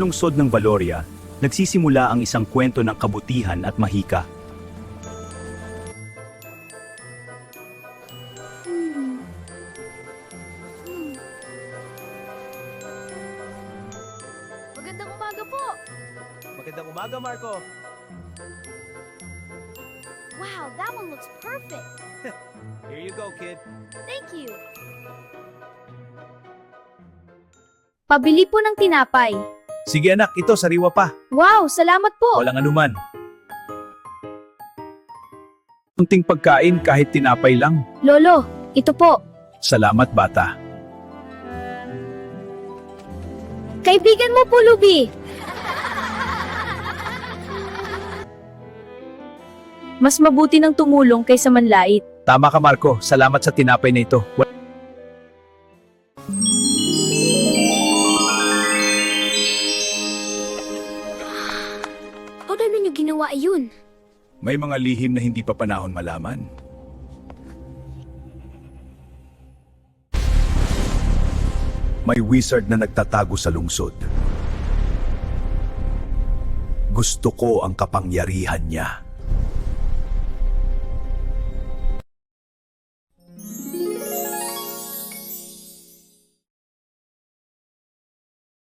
lungsod ng Valoria, nagsisimula ang isang kwento ng kabutihan at mahika. Magandang umaga po! Magandang umaga, Marco. Wow, that one looks perfect! Here you go, kid. Thank you! Pabili po ng tinapay. Sige anak, ito sariwa pa. Wow, salamat po! Walang anuman. Unting pagkain kahit tinapay lang. Lolo, ito po. Salamat bata. Kaibigan mo po, Luby! Mas mabuti ng tumulong kaysa manlait. Tama ka Marco, salamat sa tinapay na ito. Paano niyo ginawa yun? May mga lihim na hindi pa panahon malaman. May wizard na nagtatago sa lungsod. Gusto ko ang kapangyarihan niya.